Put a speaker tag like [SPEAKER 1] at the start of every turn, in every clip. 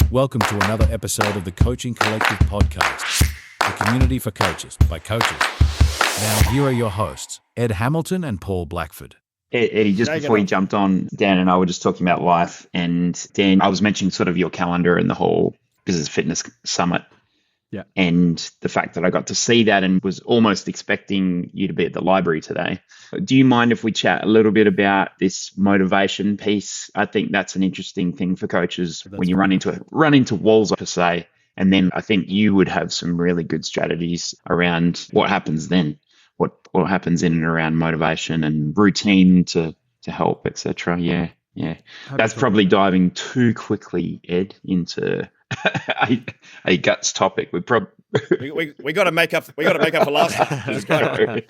[SPEAKER 1] Welcome to another episode of the Coaching Collective podcast, a community for coaches by coaches. Now, here are your hosts, Ed Hamilton and Paul Blackford.
[SPEAKER 2] Eddie, just before you jumped on, Dan and I were just talking about life. And Dan, I was mentioning sort of your calendar and the whole Business Fitness Summit.
[SPEAKER 3] Yeah.
[SPEAKER 2] And the fact that I got to see that and was almost expecting you to be at the library today. Do you mind if we chat a little bit about this motivation piece? I think that's an interesting thing for coaches when you run into walls per se. And then I think you would have some really good strategies around what happens then, what happens in and around motivation and routine to help, etc. Yeah. That's probably diving too quickly, Ed, into a guts topic. We
[SPEAKER 4] got to make up for last time.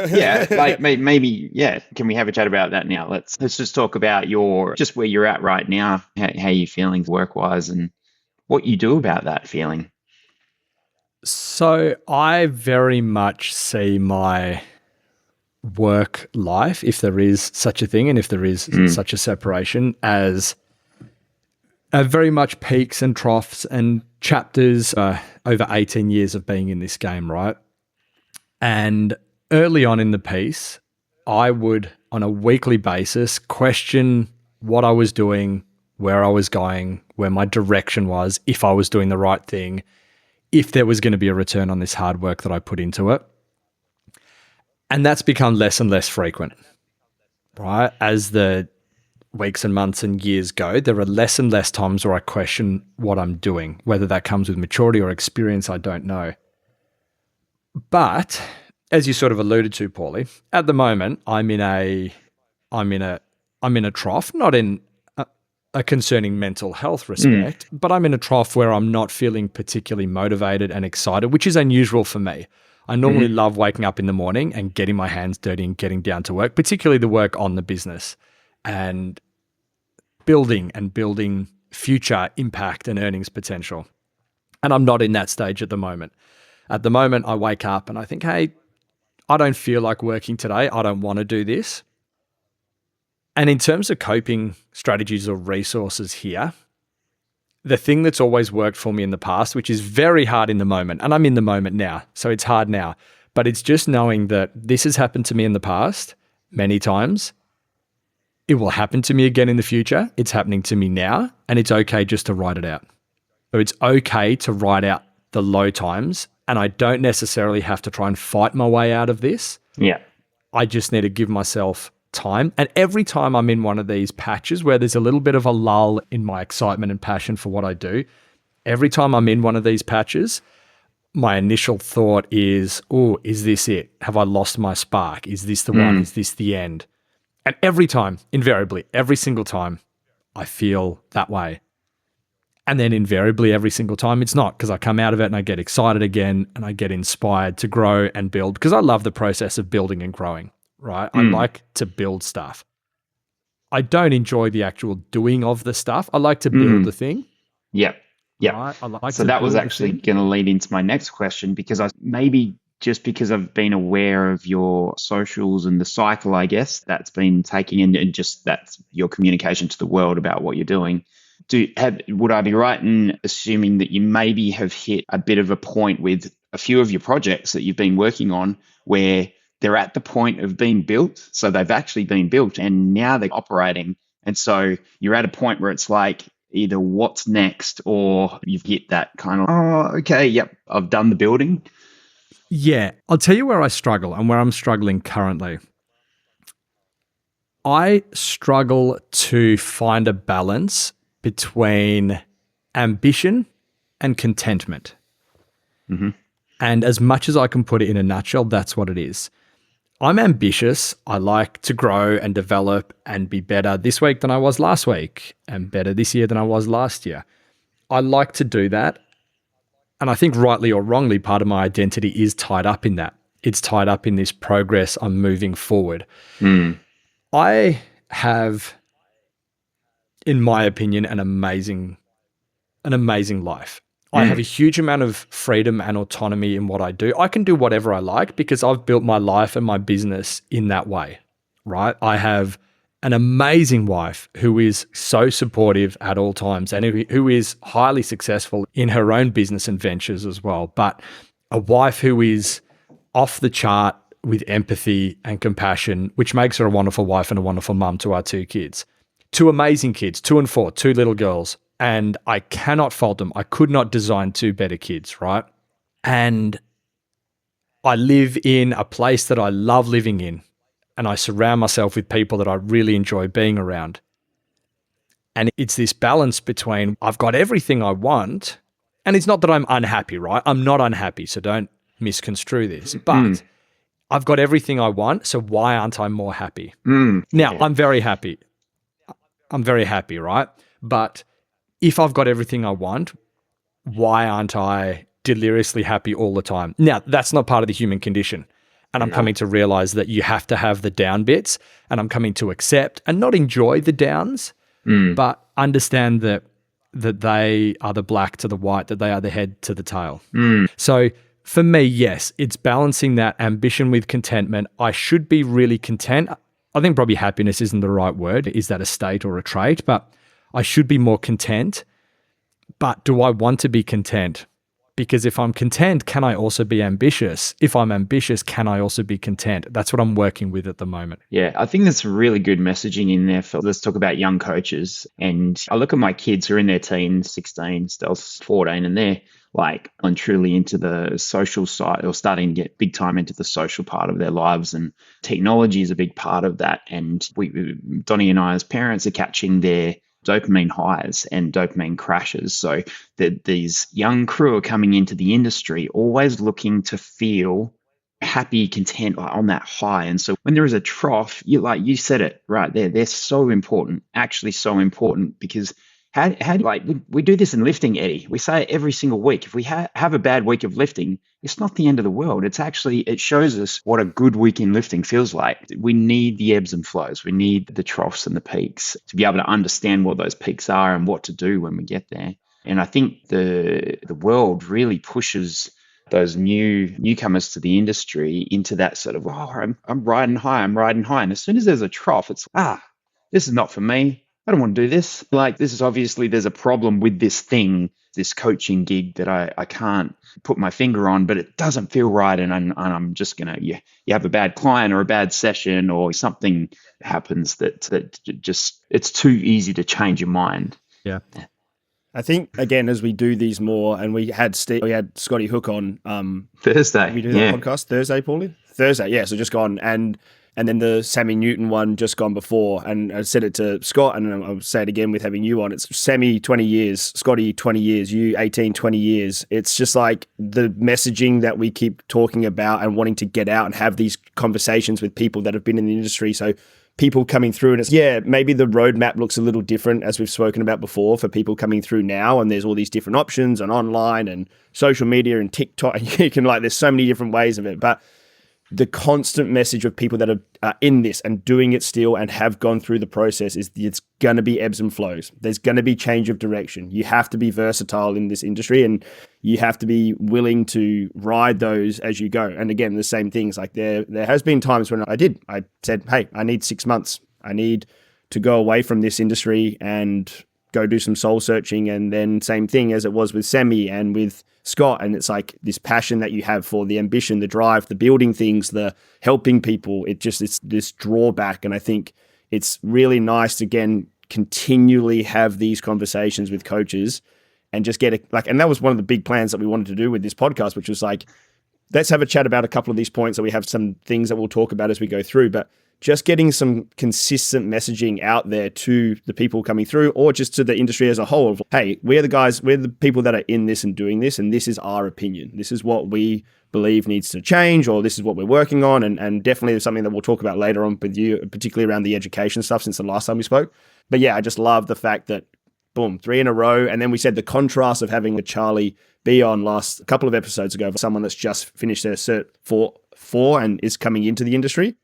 [SPEAKER 2] Yeah, like maybe can we have a chat about that now? Let's just talk about just where you're at right now, how you feeling work wise, and what you do about that feeling.
[SPEAKER 3] So I very much see my work life, if there is such a thing and if there is such a separation, as very much peaks and troughs and chapters over 18 years of being in this game, right? And early on in the piece, I would, on a weekly basis, question what I was doing, where I was going, where my direction was, if I was doing the right thing, if there was going to be a return on this hard work that I put into it. And that's become less and less frequent, right? As the weeks and months and years go, there are less and less times where I question what I'm doing. Whether that comes with maturity or experience, I don't know. But as you sort of alluded to, Paulie, at the moment I'm in a trough, not in a concerning mental health respect, but I'm in a trough where I'm not feeling particularly motivated and excited, which is unusual for me. I normally love waking up in the morning and getting my hands dirty and getting down to work, particularly the work on the business and building future impact and earnings potential. And I'm not in that stage at the moment. At the moment, I wake up and I think, hey, I don't feel like working today. I don't want to do this. And in terms of coping strategies or resources here, the thing that's always worked for me in the past, which is very hard in the moment, and I'm in the moment now, so it's hard now, but it's just knowing that this has happened to me in the past many times. It will happen to me again in the future. It's happening to me now, and it's okay just to write it out. So it's okay to write out the low times, and I don't necessarily have to try and fight my way out of this.
[SPEAKER 2] Yeah.
[SPEAKER 3] I just need to give myself time. And every time I'm in one of these patches where there's a little bit of a lull in my excitement and passion for what I do, every time I'm in one of these patches, my initial thought is, oh, is this it? Have I lost my spark? Is this the one? Is this the end? And every time, invariably, every single time, I feel that way. And then invariably every single time it's not, because I come out of it and I get excited again and I get inspired to grow and build, because I love the process of building and growing, right? I like to build stuff. I don't enjoy the actual doing of the stuff. I like to build the thing.
[SPEAKER 2] Yeah.
[SPEAKER 3] Right? I like
[SPEAKER 2] So that was actually going to lead into my next question, because just because I've been aware of your socials and the cycle, I guess, that's been taking in, and just that's your communication to the world about what you're doing. Would I be right in assuming that you maybe have hit a bit of a point with a few of your projects that you've been working on where they're at the point of being built? So they've actually been built and now they're operating. And so you're at a point where it's like either what's next, or you've hit that kind of, oh, okay, yep, I've done the building.
[SPEAKER 3] Yeah, I'll tell you where I struggle and where I'm struggling currently. I struggle to find a balance between ambition and contentment. And as much as I can put it in a nutshell, that's what it is. I'm ambitious. I like to grow and develop and be better this week than I was last week, and better this year than I was last year. I like to do that. And I think rightly or wrongly, part of my identity is tied up in that. It's tied up in this progress. I'm moving forward. I have, in my opinion, an amazing life. I have a huge amount of freedom and autonomy in what I do. I can do whatever I like because I've built my life and my business in that way, right? I have an amazing wife who is so supportive at all times and who is highly successful in her own business and ventures as well. But a wife who is off the chart with empathy and compassion, which makes her a wonderful wife and a wonderful mum to our 2 kids. 2 amazing kids, 2 and 4, 2 little girls. And I cannot fault them. I could not design 2 better kids, right? And I live in a place that I love living in. And I surround myself with people that I really enjoy being around. And it's this balance between I've got everything I want, and it's not that I'm unhappy, right? I'm not unhappy, so don't misconstrue this. But I've got everything I want, so why aren't I more happy? Now, I'm very happy. I'm very happy, right? But if I've got everything I want, why aren't I deliriously happy all the time? Now, that's not part of the human condition. And I'm coming to realize that you have to have the down bits, and I'm coming to accept and not enjoy the downs, but understand that they are the black to the white, that they are the head to the tail. So for me, yes, it's balancing that ambition with contentment. I should be really content. I think probably happiness isn't the right word. Is that a state or a trait? But I should be more content. But do I want to be content? Because if I'm content, can I also be ambitious? If I'm ambitious, can I also be content? That's what I'm working with at the moment.
[SPEAKER 2] Yeah, I think that's really good messaging in there. Let's talk about young coaches. And I look at my kids who are in their teens, 16, Stel's 14, and they're like and truly into the social side or starting to get big time into the social part of their lives. And technology is a big part of that. And Donnie and I as parents are catching their dopamine highs and dopamine crashes. So these young crew are coming into the industry always looking to feel happy, content on that high. And so when there is a trough, you said it right there, they're so important, actually so important, because how like we do this in lifting, Eddie. We say it every single week. If we have a bad week of lifting, it's not the end of the world. It shows us what a good week in lifting feels like. We need the ebbs and flows. We need the troughs and the peaks to be able to understand what those peaks are and what to do when we get there. And I think the world really pushes those newcomers to the industry into that sort of, I'm riding high. And as soon as there's a trough, it's, this is not for me. I don't want to do this. Like, this is obviously, there's a problem with this thing, this coaching gig that I can't put my finger on, but it doesn't feel right. And I'm just going to, you have a bad client or a bad session or something happens that just, it's too easy to change your mind.
[SPEAKER 3] Yeah.
[SPEAKER 4] I think, again, as we do these more, and we had Scotty Hook on
[SPEAKER 2] Thursday.
[SPEAKER 4] We do that podcast Thursday, Paulie? Thursday, yeah. So just gone. And then the Sammy Newton one just gone before. And I said it to Scott, and I'll say it again with having you on. It's Sammy, 20 years, Scotty, 20 years, you, 18, 20 years. It's just like the messaging that we keep talking about and wanting to get out and have these conversations with people that have been in the industry. So people coming through, and it's, maybe the roadmap looks a little different, as we've spoken about before, for people coming through now. And there's all these different options and online and social media and TikTok. And you can there's so many different ways of it. But the constant message of people that are in this and doing it still and have gone through the process is it's going to be ebbs and flows. There's going to be change of direction. You have to be versatile in this industry, and you have to be willing to ride those as you go. And again, the same things, like there has been times when I said, hey, I need 6 months. I need to go away from this industry and go do some soul searching. And then same thing as it was with Semi and with Scott. And it's like this passion that you have for the ambition, the drive, the building things, the helping people. It's this drawback. And I think it's really nice to, again, continually have these conversations with coaches and just get and that was one of the big plans that we wanted to do with this podcast, which was like, let's have a chat about a couple of these points. So we have some things that we'll talk about as we go through, but just getting some consistent messaging out there to the people coming through, or just to the industry as a whole of, hey, we're the people that are in this and doing this, and this is our opinion. This is what we believe needs to change, or this is what we're working on. And definitely there's something that we'll talk about later on with you, particularly around the education stuff since the last time we spoke. But yeah, I just love the fact that, boom, 3 in a row. And then we said the contrast of having a Charlie be on a couple of episodes ago, someone that's just finished their Cert 4 and is coming into the industry.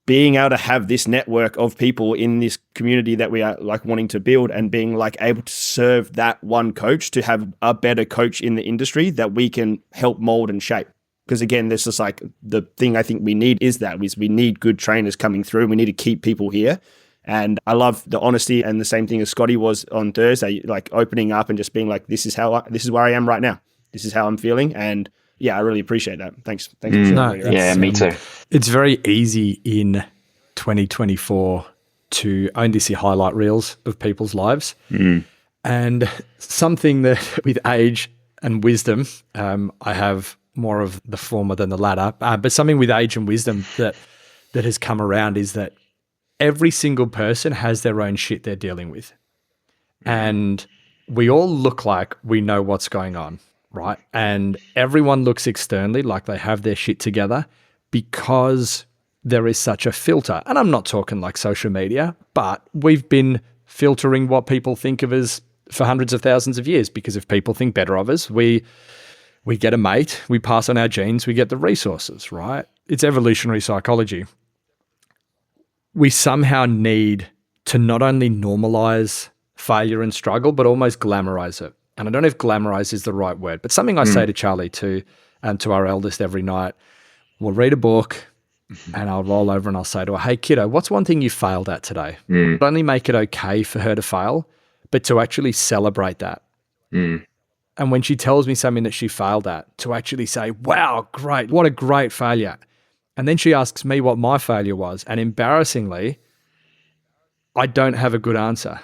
[SPEAKER 4] Being able to have this network of people in this community that we are wanting to build, and being able to serve that one coach to have a better coach in the industry that we can help mold and shape. Because again, there's just like the thing I think we need is we need good trainers coming through. We need to keep people here. And I love the honesty, and the same thing as Scotty was on Thursday, like opening up and just being like, this is where I am right now. This is how I'm feeling. And yeah, I really appreciate that. Thanks for sharing.
[SPEAKER 2] Yeah, me too.
[SPEAKER 3] It's very easy in 2024 to only see highlight reels of people's lives. And something that with age and wisdom, I have more of the former than the latter, but something with age and wisdom that has come around is that every single person has their own shit they're dealing with. And we all look like we know what's going on, right? And everyone looks externally like they have their shit together because there is such a filter. And I'm not talking like social media, but we've been filtering what people think of us for hundreds of thousands of years, because if people think better of us, we get a mate, we pass on our genes, we get the resources, right? It's evolutionary psychology. We somehow need to not only normalize failure and struggle, but almost glamorize it. And I don't know if glamorize is the right word, but something I say to Charlie too, and to our eldest every night, we'll read a book and I'll roll over and I'll say to her, hey kiddo, what's one thing you failed at today? Not only make it okay for her to fail, but to actually celebrate that. And when she tells me something that she failed at, to actually say, wow, great, what a great failure. And then she asks me what my failure was. And embarrassingly, I don't have a good answer,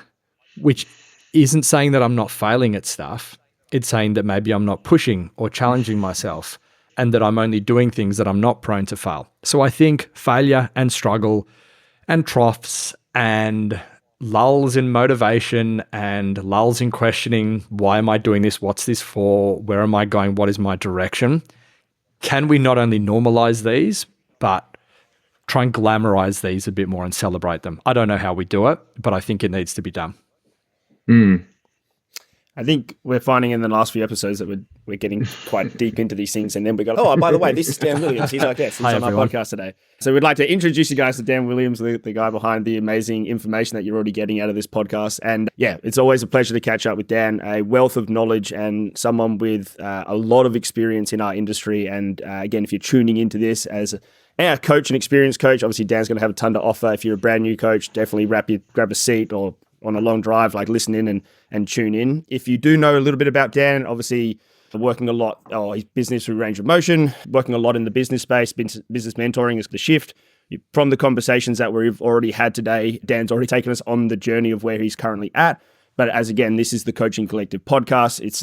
[SPEAKER 3] which isn't saying that I'm not failing at stuff. It's saying that maybe I'm not pushing or challenging myself, and that I'm only doing things that I'm not prone to fail. So I think failure and struggle and troughs and lulls in motivation and lulls in questioning, why am I doing this? What's this for? Where am I going? What is my direction? Can we not only normalize these, but try and glamorize these a bit more and celebrate them? I don't know how we do it, but I think it needs to be done.
[SPEAKER 4] I think we're finding in the last few episodes that we're getting quite deep into these things, and then we go, oh, by the way, this is Dan Williams. He's our guest. He's on our podcast today. So we'd like to introduce you guys to Dan Williams, the guy behind the amazing information that you're already getting out of this podcast. And yeah, it's always a pleasure to catch up with Dan, a wealth of knowledge and someone with a lot of experience in our industry. And again, if you're tuning into this as a coach and experienced coach, obviously Dan's going to have a ton to offer. If you're a brand new coach, definitely grab a seat, or on a long drive, like listen in and tune in. If you do know a little bit about Dan, obviously working a lot, his business through Range of Motion, working a lot in the business space, business mentoring is the shift. From the conversations that we've already had today, Dan's already taken us on the journey of where he's currently at. But as again, this is the Coaching Collective podcast. It's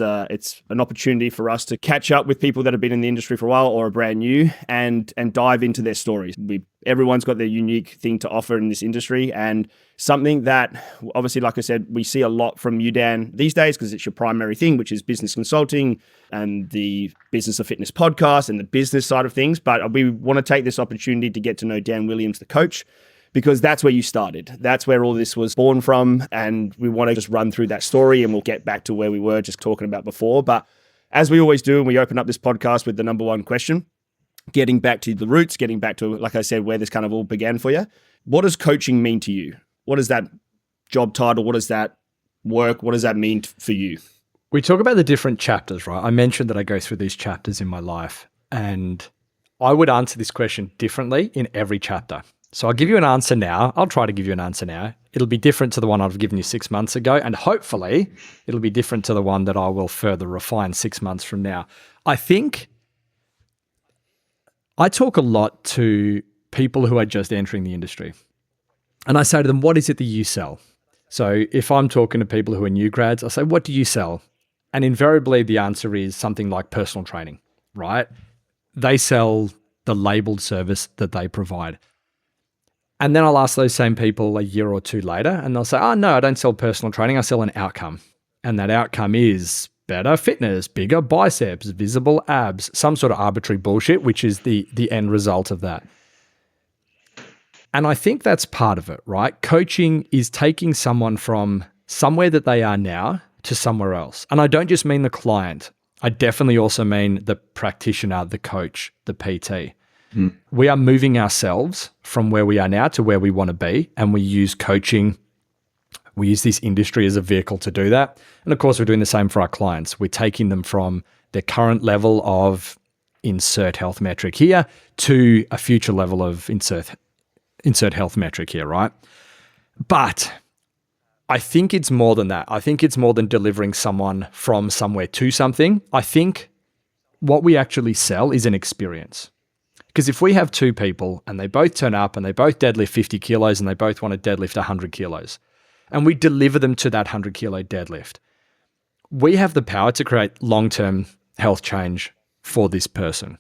[SPEAKER 4] an opportunity for us to catch up with people that have been in the industry for a while or are brand new and dive into their stories. Everyone's got their unique thing to offer in this industry, and something that obviously, like I said, we see a lot from you, Dan, these days, because it's your primary thing, which is business consulting and the Business of Fitness podcast and the business side of things. But we want to take this opportunity to get to know Dan Williams, the coach, because that's where you started. That's where all this was born from. And we want to just run through that story, and we'll get back to where we were just talking about before. But as we always do, and we open up this podcast with the number one question, getting back to the roots, getting back to, like I said, where this kind of all began for you. What does coaching mean to you? What is that job title? What does that work? What does that mean for you?
[SPEAKER 3] We talk about the different chapters, right? I mentioned that I go through these chapters in my life, and I would answer this question differently in every chapter. So I'll give you an answer now. I'll try to give you an answer now. It'll be different to the one I've given you 6 months ago, and hopefully it'll be different to the one that I will further refine 6 months from now. I think I talk a lot to people who are just entering the industry, and I say to them, what is it that you sell? So if I'm talking to people who are new grads, I say, what do you sell? And invariably the answer is something like personal training, right? They sell the labeled service that they provide. And then I'll ask those same people a year or two later, and they'll say, oh, no, I don't sell personal training. I sell an outcome. And that outcome is better fitness, bigger biceps, visible abs, some sort of arbitrary bullshit, which is the end result of that. And I think that's part of it, right? Coaching is taking someone from somewhere that they are now to somewhere else. And I don't just mean the client. I definitely also mean the practitioner, the coach, the PT. We are moving ourselves from where we are now to where we want to be, and we use coaching, we use this industry as a vehicle to do that. And of course, we're doing the same for our clients. We're taking them from their current level of insert health metric here to a future level of insert health metric here, right? But I think it's more than that. I think it's more than delivering someone from somewhere to something. I think what we actually sell is an experience. Because if we have two people and they both turn up and they both deadlift 50 kilos and they both want to deadlift 100 kilos, and we deliver them to that 100 kilo deadlift, we have the power to create long-term health change for this person.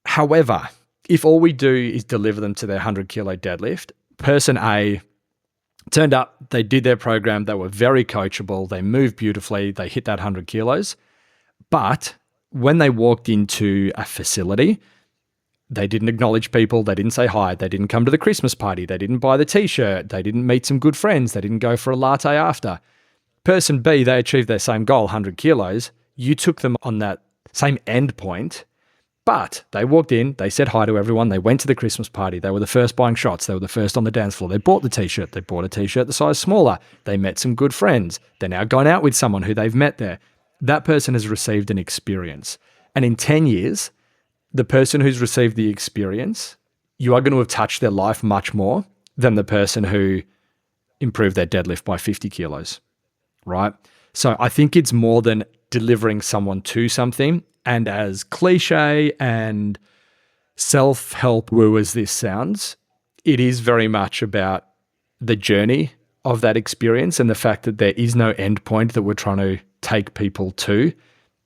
[SPEAKER 3] However, if all we do is deliver them to their 100 kilo deadlift, person A turned up, they did their program, they were very coachable, they moved beautifully, they hit that 100 kilos. But when they walked into a facility, they didn't acknowledge people, they didn't say hi, they didn't come to the Christmas party, they didn't buy the t-shirt, they didn't meet some good friends, they didn't go for a latte after. Person B, they achieved their same goal, 100 kilos. You took them on that same end point, but they walked in, they said hi to everyone, they went to the Christmas party, they were the first buying shots, they were the first on the dance floor, they bought the t-shirt, they bought a t-shirt the size smaller, they met some good friends, they're now going out with someone who they've met there. That person has received an experience. And in 10 years, the person who's received the experience, you are going to have touched their life much more than the person who improved their deadlift by 50 kilos, right? So I think it's more than delivering someone to something. And as cliche and self-help woo as this sounds, it is very much about the journey of that experience and the fact that there is no end point that we're trying to take people to.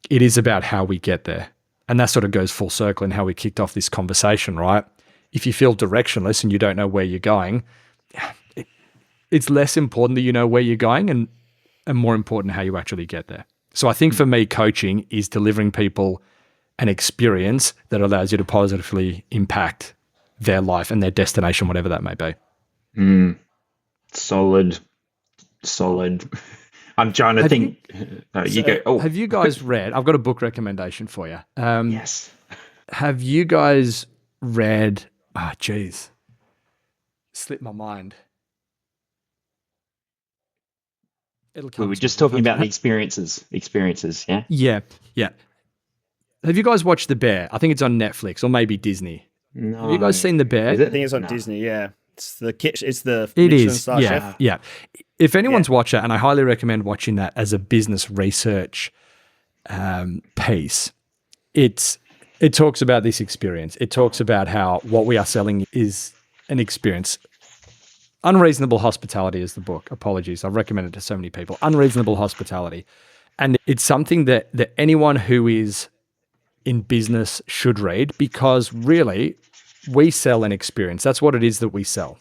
[SPEAKER 3] It is about how we get there. And that sort of goes full circle in how we kicked off this conversation, right? If you feel directionless and you don't know where you're going, it's less important that you know where you're going and more important how you actually get there. So I think for me, coaching is delivering people an experience that allows you to positively impact their life and their destination, whatever that may be.
[SPEAKER 2] Solid. I'm trying to think. You go. Oh,
[SPEAKER 3] have you guys read? I've got a book recommendation for you.
[SPEAKER 2] Yes.
[SPEAKER 3] Have you guys read? Oh, geez, slipped my mind.
[SPEAKER 2] We were just talking about the experiences. Yeah.
[SPEAKER 3] Yeah. Have you guys watched The Bear? I think it's on Netflix or maybe Disney.
[SPEAKER 2] No.
[SPEAKER 3] Have you guys seen The Bear?
[SPEAKER 2] Is it?
[SPEAKER 4] I think it's on Disney. Yeah, it's the
[SPEAKER 3] It
[SPEAKER 4] Michelin
[SPEAKER 3] is.
[SPEAKER 4] star
[SPEAKER 3] Yeah.
[SPEAKER 4] chef.
[SPEAKER 3] Yeah. If anyone's watched it, and I highly recommend watching that as a business research piece, it talks about this experience. It talks about how what we are selling is an experience. Unreasonable Hospitality is the book. Apologies. I've recommended it to so many people. Unreasonable Hospitality. And it's something that anyone who is in business should read, because really we sell an experience. That's what it is that we sell.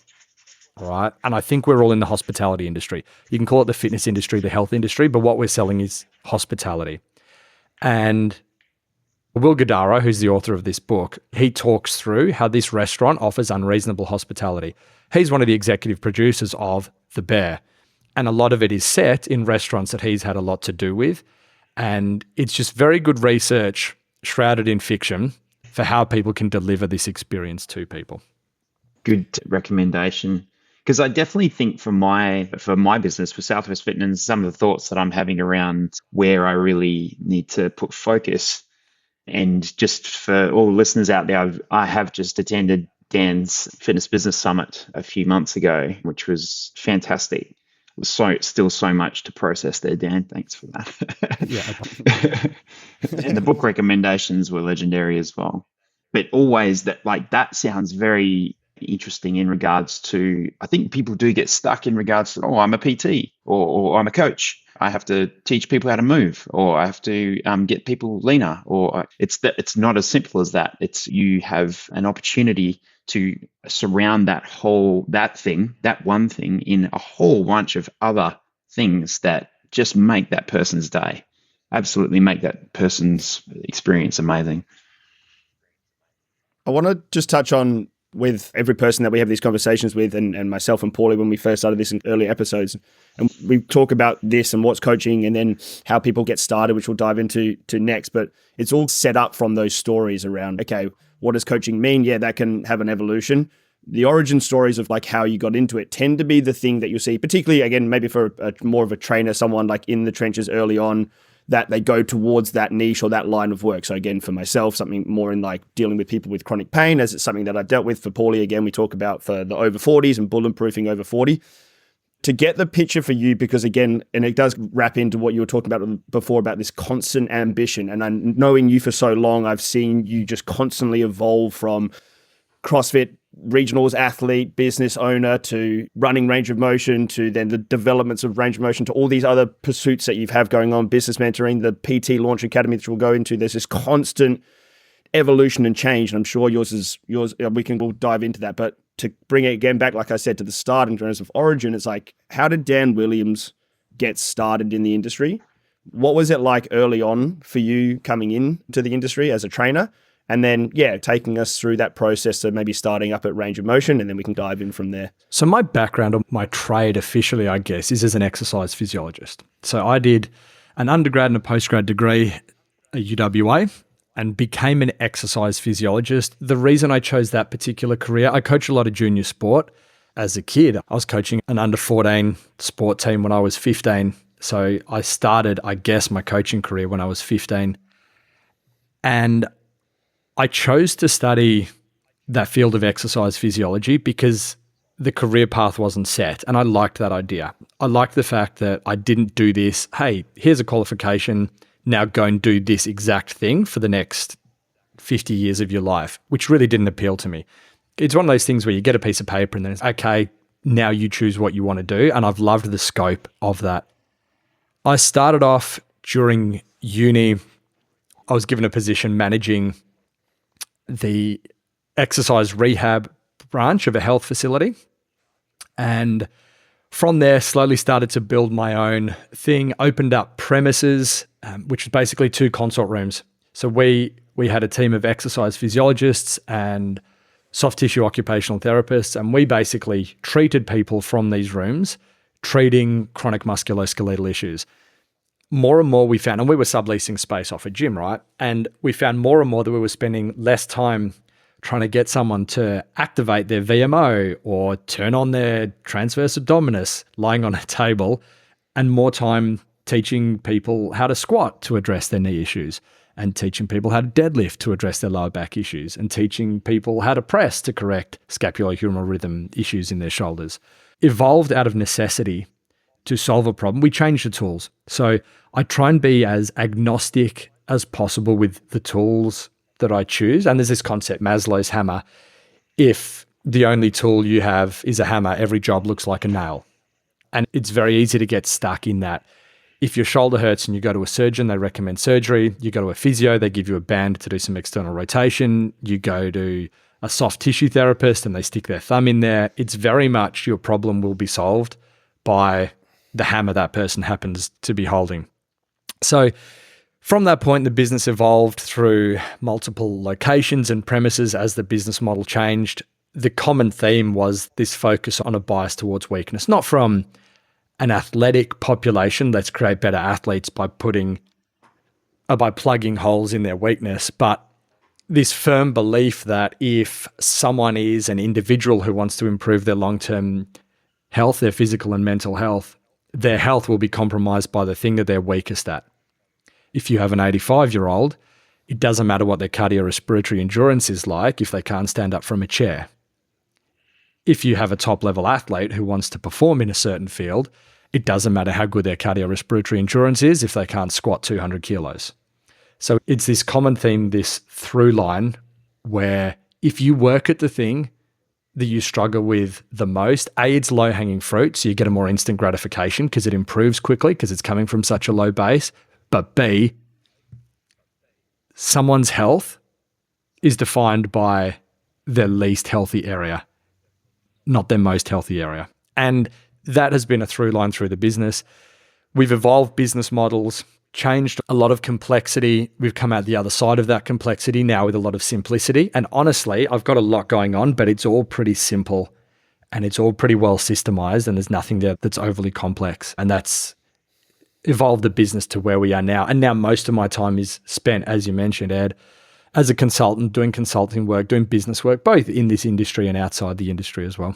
[SPEAKER 3] All right. And I think we're all in the hospitality industry. You can call it the fitness industry, the health industry, but what we're selling is hospitality. And Will Guidara, who's the author of this book, he talks through how this restaurant offers unreasonable hospitality. He's one of the executive producers of The Bear. And a lot of it is set in restaurants that he's had a lot to do with. And it's just very good research shrouded in fiction for how people can deliver this experience to people.
[SPEAKER 2] Good recommendation. Because I definitely think for my business, for Southwest Fitness, some of the thoughts that I'm having around where I really need to put focus. And just for all listeners out there, I have just attended Dan's Fitness Business Summit a few months ago, which was fantastic. It was still so much to process there, Dan. Thanks for that.
[SPEAKER 3] Yeah.
[SPEAKER 2] And the book recommendations were legendary as well. But always that sounds very interesting in regards to, I think people do get stuck in regards to, I'm a PT or I'm a coach. I have to teach people how to move, or I have to get people leaner, or it's not as simple as that. It's you have an opportunity to surround that one thing in a whole bunch of other things that just make that person's day. Absolutely make that person's experience amazing.
[SPEAKER 4] I want to just touch on with every person that we have these conversations with, and myself and Paulie when we first started this in earlier episodes. And we talk about this and what's coaching and then how people get started, which we'll dive into next. But it's all set up from those stories around, okay, what does coaching mean? Yeah, that can have an evolution. The origin stories of like how you got into it tend to be the thing that you see, particularly, again, maybe for more of a trainer, someone like in the trenches early on, that they go towards that niche or that line of work. So again, for myself, something more in like dealing with people with chronic pain, as it's something that I've dealt with. For Paulie, again, we talk about for the over 40s and bulletproofing over 40. To get the picture for you, because again, and it does wrap into what you were talking about before about this constant ambition. And I'm knowing you for so long, I've seen you just constantly evolve from CrossFit regionals athlete, business owner, to running range of motion, to then the developments of range of motion, to all these other pursuits that you have going on, business mentoring, the PT Launch Academy, which we'll go into. There's this constant evolution and change. And I'm sure yours. We'll dive into that. But to bring it again back, like I said, to the start in terms of origin, it's like, how did Dan Williams get started in the industry? What was it like early on for you coming in to the industry as a trainer? And then, taking us through that process, so maybe starting up at range of motion, and then we can dive in from there.
[SPEAKER 3] So my background, or my trade officially, I guess, is as an exercise physiologist. So I did an undergrad and a postgrad degree at UWA and became an exercise physiologist. The reason I chose that particular career, I coach a lot of junior sport. As a kid, I was coaching an under 14 sport team when I was 15. So I started, I guess, my coaching career when I was 15. And I chose to study that field of exercise physiology because the career path wasn't set. And I liked that idea. I liked the fact that I didn't do this, hey, here's a qualification, now go and do this exact thing for the next 50 years of your life, which really didn't appeal to me. It's one of those things where you get a piece of paper and then it's, okay, now you choose what you want to do. And I've loved the scope of that. I started off during uni, I was given a position managing the exercise rehab branch of a health facility. And from there, slowly started to build my own thing, opened up premises, which was basically 2 consult rooms. So we had a team of exercise physiologists and soft tissue occupational therapists, and we basically treated people from these rooms, treating chronic musculoskeletal issues. More and more we found, and we were subleasing space off a gym, right? And we found more and more that we were spending less time trying to get someone to activate their VMO or turn on their transverse abdominis lying on a table, and more time teaching people how to squat to address their knee issues, and teaching people how to deadlift to address their lower back issues, and teaching people how to press to correct scapulohumeral rhythm issues in their shoulders. Evolved out of necessity to solve a problem. We changed the tools. So I try and be as agnostic as possible with the tools that I choose. And there's this concept, Maslow's hammer. If the only tool you have is a hammer, every job looks like a nail. And it's very easy to get stuck in that. If your shoulder hurts and you go to a surgeon, they recommend surgery. You go to a physio, they give you a band to do some external rotation. You go to a soft tissue therapist and they stick their thumb in there. It's very much your problem will be solved by the hammer that person happens to be holding. So from that point, the business evolved through multiple locations and premises as the business model changed. The common theme was this focus on a bias towards weakness, not from an athletic population, let's create better athletes by plugging holes in their weakness, but this firm belief that if someone is an individual who wants to improve their long-term health, their physical and mental health, their health will be compromised by the thing that they're weakest at. If you have an 85-year-old, it doesn't matter what their cardiorespiratory endurance is like if they can't stand up from a chair. If you have a top-level athlete who wants to perform in a certain field, it doesn't matter how good their cardiorespiratory endurance is if they can't squat 200 kilos. So it's this common theme, this through line, where if you work at the thing that you struggle with the most, A, it's low-hanging fruit, so you get a more instant gratification because it improves quickly because it's coming from such a low base. But B, someone's health is defined by their least healthy area, not their most healthy area. And that has been a through line through the business. We've evolved business models, changed a lot of complexity. We've come out the other side of that complexity now with a lot of simplicity. And honestly, I've got a lot going on, but it's all pretty simple and it's all pretty well systemized and there's nothing there that's overly complex. And that's evolved the business to where we are now. And now most of my time is spent, as you mentioned, Ed, as a consultant, doing consulting work, doing business work, both in this industry and outside the industry as well.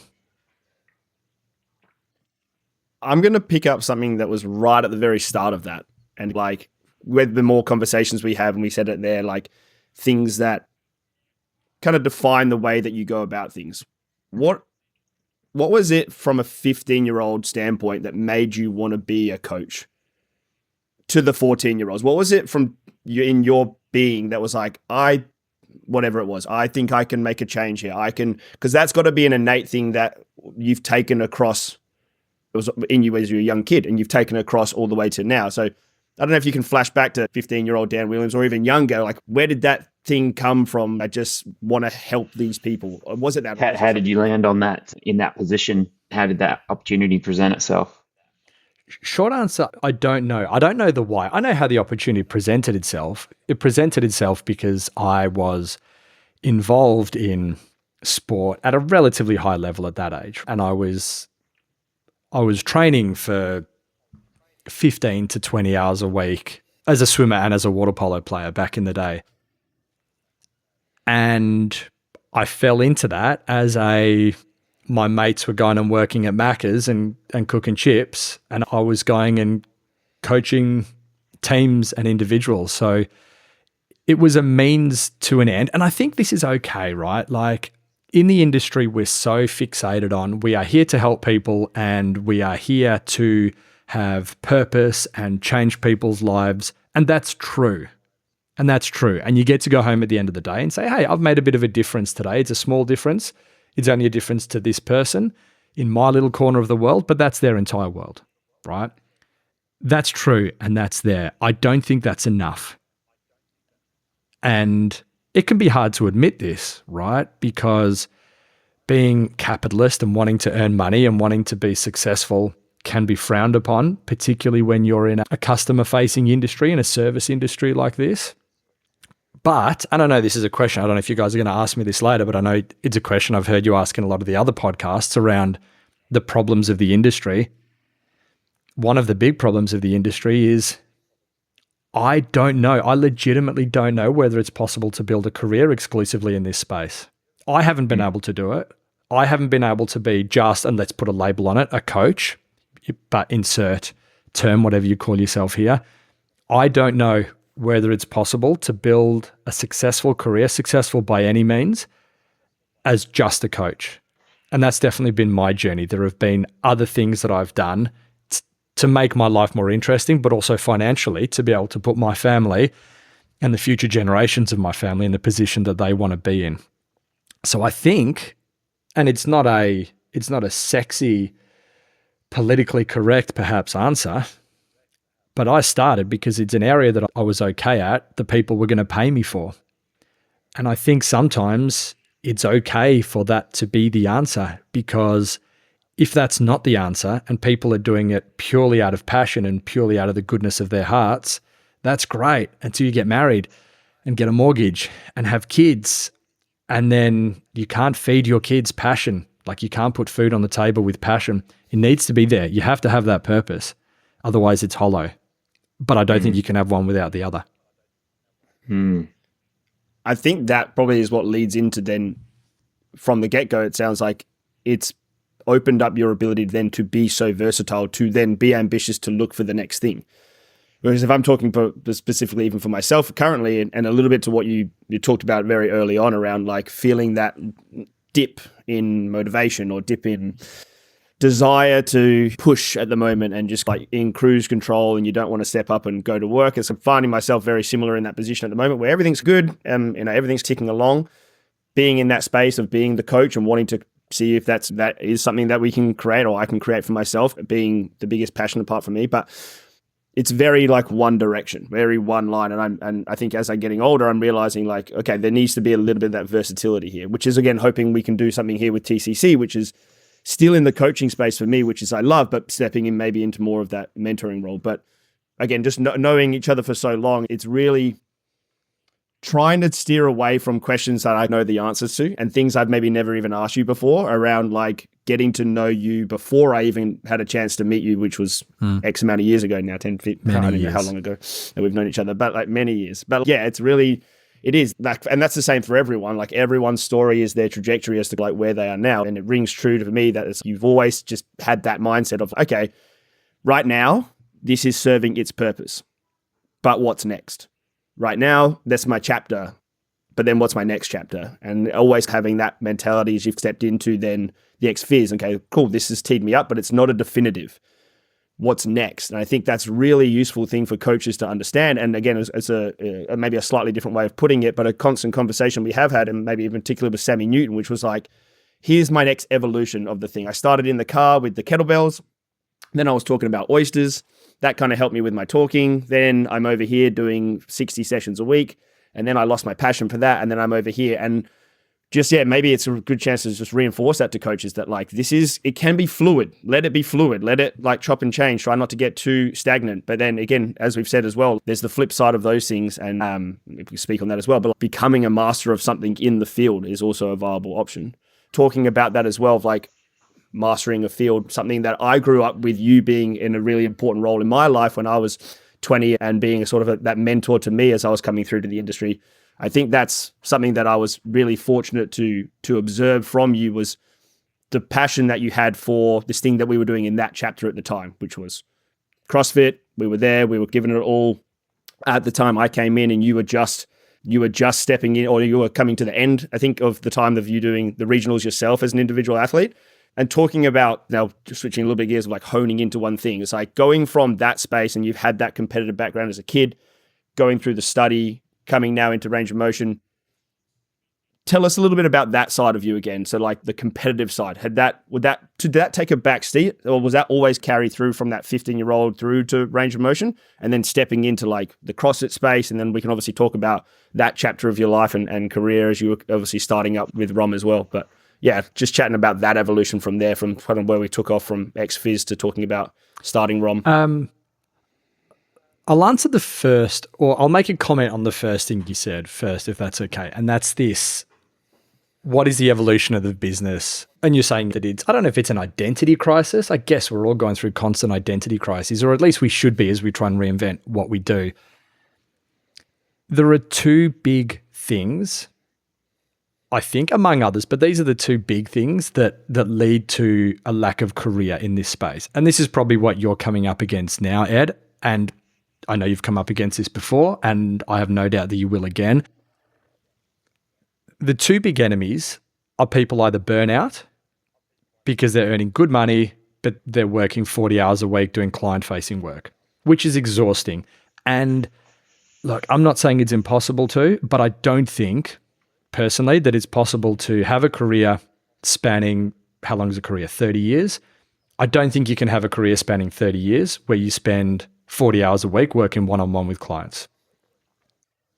[SPEAKER 4] I'm going to pick up something that was right at the very start of that. And like with the more conversations we have, and we said it there, like things that kind of define the way that you go about things. What was it from a 15-year-old standpoint that made you want to be a coach to the 14-year-olds? What was it from you in your being that was like, whatever it was, I think I can make a change here. Because that's got to be an innate thing that you've taken across. It was in you as you're a young kid, and you've taken it across all the way to now. So I don't know if you can flash back to 15-year-old Dan Williams or even younger. Like, where did that thing come from? I just want to help these people. Or was it that?
[SPEAKER 2] How did you land on that, in that position? How did that opportunity present itself?
[SPEAKER 3] Short answer, I don't know. I don't know the why. I know how the opportunity presented itself. It presented itself because I was involved in sport at a relatively high level at that age. And I was training for 15 to 20 hours a week as a swimmer and as a water polo player back in the day. And I fell into that as my mates were going and working at Macca's and cooking chips, and I was going and coaching teams and individuals. So it was a means to an end. And I think this is okay, right? Like, in the industry, we're so fixated on, we are here to help people and we are here to have purpose and change people's lives. And that's true. And that's true. And you get to go home at the end of the day and say, hey, I've made a bit of a difference today. It's a small difference. It's only a difference to this person in my little corner of the world, but that's their entire world, right? That's true. And that's there. I don't think that's enough. And it can be hard to admit this, right? Because being capitalist and wanting to earn money and wanting to be successful can be frowned upon, particularly when you're in a customer-facing industry, in a service industry like this. But, I don't know, this is a question, I don't know if you guys are going to ask me this later, but I know it's a question I've heard you ask in a lot of the other podcasts around the problems of the industry. One of the big problems of the industry is I don't know. I legitimately don't know whether it's possible to build a career exclusively in this space. I haven't been able to do it. I haven't been able to be just, and let's put a label on it, a coach, but insert term, whatever you call yourself here. I don't know whether it's possible to build a successful career, successful by any means, as just a coach. And that's definitely been my journey. There have been other things that I've done to make my life more interesting, but also financially to be able to put my family and the future generations of my family in the position that they want to be in. So I think, and it's not a sexy, politically correct perhaps answer, but I started because it's an area that I was okay at, the people were going to pay me for. And I think sometimes it's okay for that to be the answer, because if that's not the answer and people are doing it purely out of passion and purely out of the goodness of their hearts, that's great until you get married and get a mortgage and have kids. And then you can't feed your kids passion. Like, you can't put food on the table with passion. It needs to be there. You have to have that purpose. Otherwise it's hollow. But I don't think you can have one without the other.
[SPEAKER 4] I think that probably is what leads into then, from the get-go, it sounds like it's opened up your ability then to be so versatile, to then be ambitious, to look for the next thing. Whereas if I'm talking specifically even for myself currently, and a little bit to what you talked about very early on around like feeling that dip in motivation or dip in desire to push at the moment and just like in cruise control, and you don't want to step up and go to work. And so I'm finding myself very similar in that position at the moment where everything's good and everything's ticking along, being in that space of being the coach and wanting to see if that is something that we can create or I can create for myself, being the biggest passionate part for me. But it's very like one direction, very one line. And I think as I'm getting older, I'm realizing like, okay, there needs to be a little bit of that versatility here, which is again, hoping we can do something here with TCC, which is still in the coaching space for me, which is I love, but stepping in maybe into more of that mentoring role. But again, just knowing each other for so long, it's really trying to steer away from questions that I know the answers to and things I've maybe never even asked you before, around like getting to know you before I even had a chance to meet you, which was X amount of years ago now, 10, 15, I don't know how long ago that we've known each other, but like many years. But yeah, it is like, and that's the same for everyone. Like everyone's story is their trajectory as to like where they are now. And it rings true to me that you've always just had that mindset of, okay, right now, this is serving its purpose. but what's next? Right now, that's my chapter. But then what's my next chapter? And always having that mentality as you've stepped into then the ex-phys. Okay, cool, this has teed me up, but it's not a definitive. What's next? And I think that's really useful thing for coaches to understand. And again, it's maybe a slightly different way of putting it, but a constant conversation we have had, and maybe in particular with Sammy Newton, which was like, here's my next evolution of the thing. I started in the car with the kettlebells. Then I was talking about oysters. That kind of helped me with my talking. Then I'm over here doing 60 sessions a week. And then I lost my passion for that. And then I'm over here. And just, maybe it's a good chance to just reinforce that to coaches that like, it can be fluid. Let it be fluid. Let it like chop and change. Try not to get too stagnant. But then again, as we've said as well, there's the flip side of those things. And if we speak on that as well, but becoming a master of something in the field is also a viable option. Talking about that as well, of like mastering a field, something that I grew up with you being in a really important role in my life when I was 20 and being a sort of that mentor to me as I was coming through to the industry. I think that's something that I was really fortunate to observe from you, was the passion that you had for this thing that we were doing in that chapter at the time, which was CrossFit. We were there, we were giving it all. At the time I came in and you were just stepping in, or you were coming to the end, I think, of the time of you doing the regionals yourself as an individual athlete. And talking about, now just switching a little bit gears of like honing into one thing, it's like going from that space, and you've had that competitive background as a kid, going through the study, coming now into range of motion. Tell us a little bit about that side of you again. So like the competitive side, did that take a back seat, or was that always carry through from that 15-year-old through to range of motion, and then stepping into like the CrossFit space? And then we can obviously talk about that chapter of your life and career as you were obviously starting up with ROM as well. But yeah, just chatting about that evolution from there, from kind of where we took off from ex-phys to talking about starting ROM.
[SPEAKER 3] I'll answer the first, or I'll make a comment on the first thing you said first, if that's okay. And that's this: what is the evolution of the business? And you're saying that I don't know if it's an identity crisis. I guess we're all going through constant identity crises, or at least we should be as we try and reinvent what we do. There are two big things, I think, among others, but these are the two big things that lead to a lack of career in this space. And this is probably what you're coming up against now, Ed. And I know you've come up against this before, and I have no doubt that you will again. The two big enemies are people either burn out because they're earning good money, but they're working 40 hours a week doing client-facing work, which is exhausting. And look, I'm not saying it's impossible to, but I don't think personally that it's possible to have a career spanning, how long is a career? 30 years. I don't think you can have a career spanning 30 years where you spend 40 hours a week working one-on-one with clients.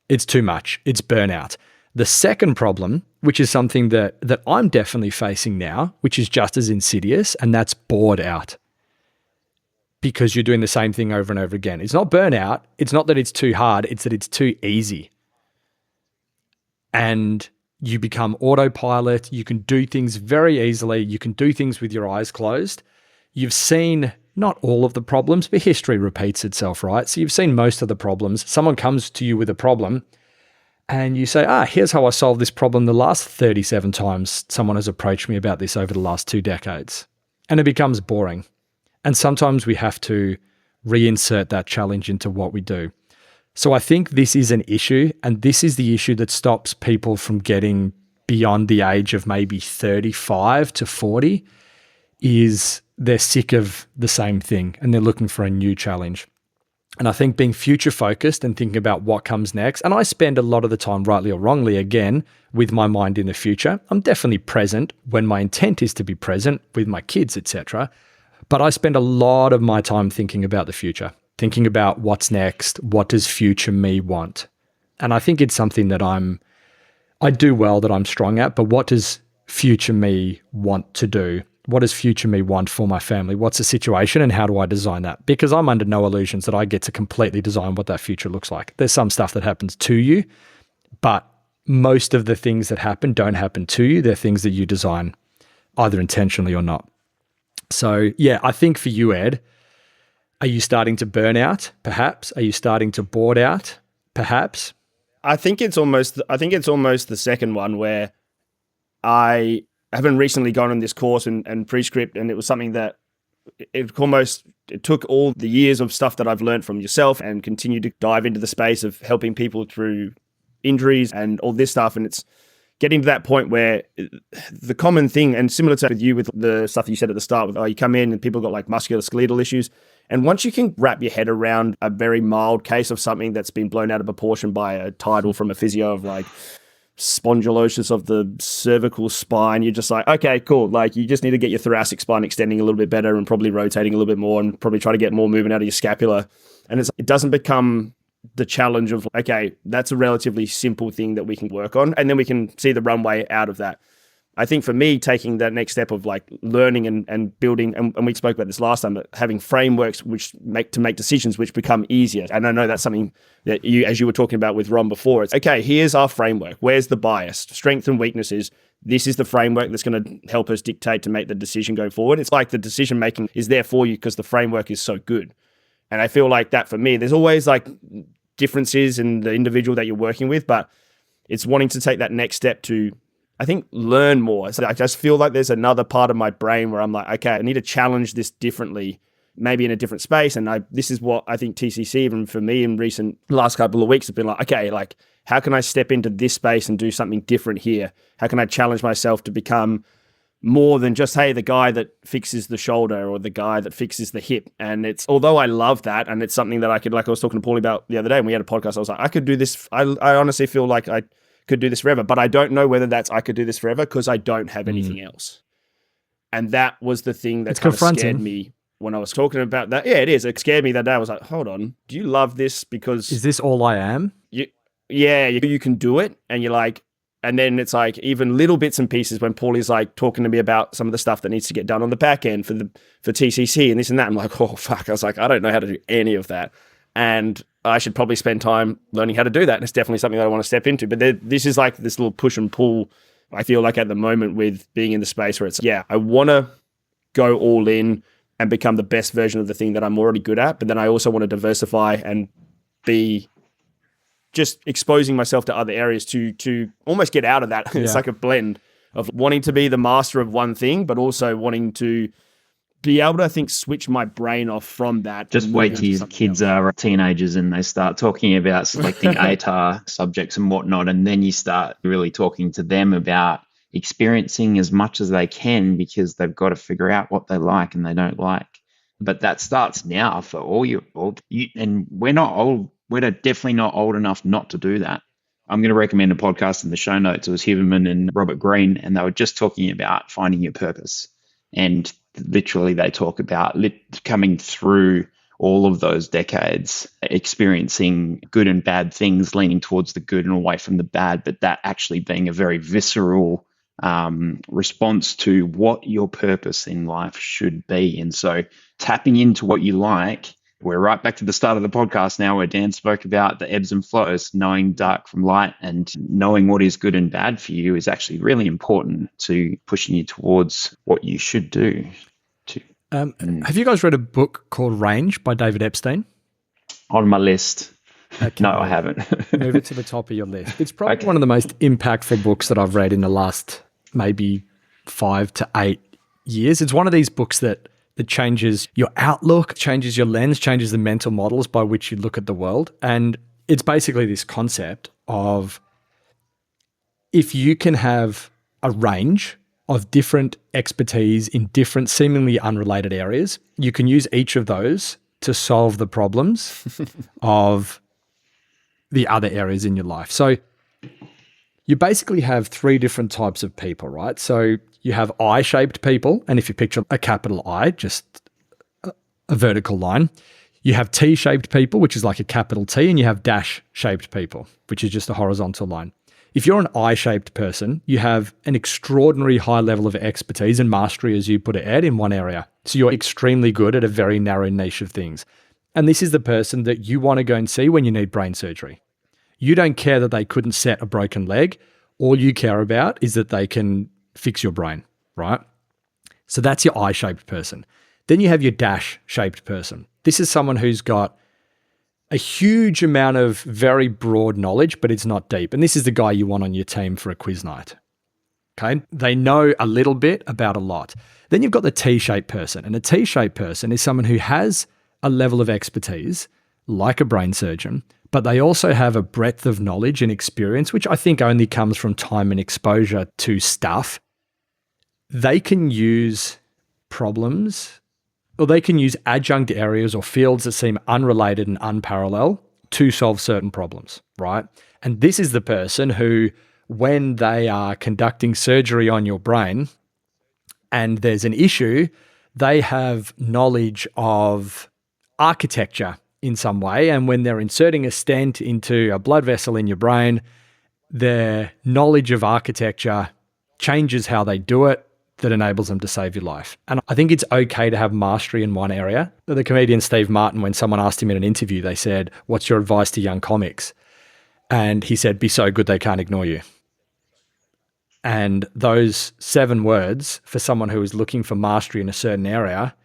[SPEAKER 3] It's too much. It's burnout. The second problem, which is something that I'm definitely facing now, which is just as insidious, and that's bored out. Because you're doing the same thing over and over again. It's not burnout. It's not that it's too hard. It's that it's too easy. And you become autopilot. You can do things very easily. You can do things with your eyes closed. You've seen not all of the problems, but history repeats itself, right? So you've seen most of the problems. Someone comes to you with a problem and you say, here's how I solved this problem the last 37 times someone has approached me about this over the last 2 decades. And it becomes boring. And sometimes we have to reinsert that challenge into what we do. So I think this is an issue, and this is the issue that stops people from getting beyond the age of maybe 35 to 40, is they're sick of the same thing and they're looking for a new challenge. And I think being future focused and thinking about what comes next, and I spend a lot of the time, rightly or wrongly, again, with my mind in the future. I'm definitely present when my intent is to be present with my kids, etc. But I spend a lot of my time thinking about the future, thinking about what's next, what does future me want? And I think it's something that I do well, that I'm strong at, but what does future me want to do? What does future me want for my family? What's the situation and how do I design that? Because I'm under no illusions that I get to completely design what that future looks like. There's some stuff that happens to you, but most of the things that happen don't happen to you. They're things that you design, either intentionally or not. So yeah, I think for you, Ed, are you starting to burn out? Perhaps. Are you starting to bored out? Perhaps.
[SPEAKER 4] I think it's almost the second one, where I haven't recently gone on this course and Prescript, and it was something that it took all the years of stuff that I've learned from yourself and continue to dive into the space of helping people through injuries and all this stuff. And it's getting to that point where the common thing, and similar to with you with the stuff that you said at the start, with you come in and people got like musculoskeletal issues. And once you can wrap your head around a very mild case of something that's been blown out of proportion by a title from a physio of like spondylosis of the cervical spine, you're just like, okay, cool. Like you just need to get your thoracic spine extending a little bit better and probably rotating a little bit more and probably try to get more movement out of your scapula. And it doesn't become the challenge of, okay, that's a relatively simple thing that we can work on. And then we can see the runway out of that. I think for me, taking that next step of like learning and building, and we spoke about this last time, but having frameworks which make decisions which become easier. And I know that's something that you, as you were talking about with Ron before, it's okay, here's our framework. Where's the bias? Strengths and weaknesses. This is the framework that's going to help us dictate to make the decision going forward. It's like the decision making is there for you because the framework is so good. And I feel like that for me, there's always like differences in the individual that you're working with, but it's wanting to take that next step to, I think, learn more. So I just feel like there's another part of my brain where I'm like, okay, I need to challenge this differently, maybe in a different space. And this is what I think TCC, even for me in last couple of weeks, has been like, okay, like how can I step into this space and do something different here? How can I challenge myself to become more than just, hey, the guy that fixes the shoulder or the guy that fixes the hip? And it's, although I love that, and it's something that I could, like I was talking to Paulie about the other day, and we had a podcast, I was like, I could do this. I honestly feel like I could do this forever, but I don't know whether that's I could do this forever because I don't have anything else. And that was the thing that kind of scared me when I was talking about that. Yeah, it is. It scared me that day. I was like, hold on, do you love this because...
[SPEAKER 3] Is this all I am?
[SPEAKER 4] You can do it. And you're like, and then it's like even little bits and pieces when Paulie's like talking to me about some of the stuff that needs to get done on the back end for TCC and this and that. I'm like, oh, fuck. I was like, I don't know how to do any of that. And I should probably spend time learning how to do that. And it's definitely something that I want to step into. But this is like this little push and pull, I feel like at the moment with being in the space where it's, I want to go all in and become the best version of the thing that I'm already good at. But then I also want to diversify and be just exposing myself to other areas to almost get out of that. It's like a blend of wanting to be the master of one thing, but also wanting to be able to, I think, switch my brain off from that.
[SPEAKER 2] Just wait till your kids are teenagers and they start talking about selecting ATAR subjects and whatnot, and then you start really talking to them about experiencing as much as they can because they've got to figure out what they like and they don't like. But that starts now for all you, and we're not old. We're definitely not old enough not to do that. I'm going to recommend a podcast in the show notes. It was Huberman and Robert Greene, and they were just talking about finding your purpose. And literally they talk about coming through all of those decades, experiencing good and bad things, leaning towards the good and away from the bad, but that actually being a very visceral response to what your purpose in life should be. And so tapping into what you like, we're right back to the start of the podcast now where Dan spoke about the ebbs and flows, knowing dark from light and knowing what is good and bad for you is actually really important to pushing you towards what you should do.
[SPEAKER 3] Have you guys read a book called Range by David Epstein?
[SPEAKER 2] On my list.
[SPEAKER 3] Okay.
[SPEAKER 2] No, I haven't.
[SPEAKER 3] Move it to the top of your list. It's probably one of the most impactful books that I've read in the last maybe 5 to 8 years. It's one of these books that changes your outlook, changes your lens, changes the mental models by which you look at the world. And it's basically this concept of if you can have a range of different expertise in different seemingly unrelated areas, you can use each of those to solve the problems of the other areas in your life. So you basically have 3 different types of people, right? So you have I-shaped people, and if you picture a capital I, just a vertical line. You have T-shaped people, which is like a capital T, and you have dash-shaped people, which is just a horizontal line. If you're an I-shaped person, you have an extraordinary high level of expertise and mastery, as you put it, Ed, in one area. So you're extremely good at a very narrow niche of things. And this is the person that you want to go and see when you need brain surgery. You don't care that they couldn't set a broken leg. All you care about is that they can fix your brain, right? So that's your I-shaped person. Then you have your dash-shaped person. This is someone who's got a huge amount of very broad knowledge, but it's not deep. And this is the guy you want on your team for a quiz night. Okay. They know a little bit about a lot. Then you've got the T-shaped person. And a T-shaped person is someone who has a level of expertise, like a brain surgeon, but they also have a breadth of knowledge and experience, which I think only comes from time and exposure to stuff. They can use problems, or they can use adjunct areas or fields that seem unrelated and unparalleled to solve certain problems, right? And this is the person who, when they are conducting surgery on your brain and there's an issue, they have knowledge of architecture in some way. And when they're inserting a stent into a blood vessel in your brain, their knowledge of architecture changes how they do it, that enables them to save your life. And I think it's okay to have mastery in one area. The comedian Steve Martin, when someone asked him in an interview, they said, "What's your advice to young comics?" And he said, "Be so good they can't ignore you." And those 7 words for someone who is looking for mastery in a certain area,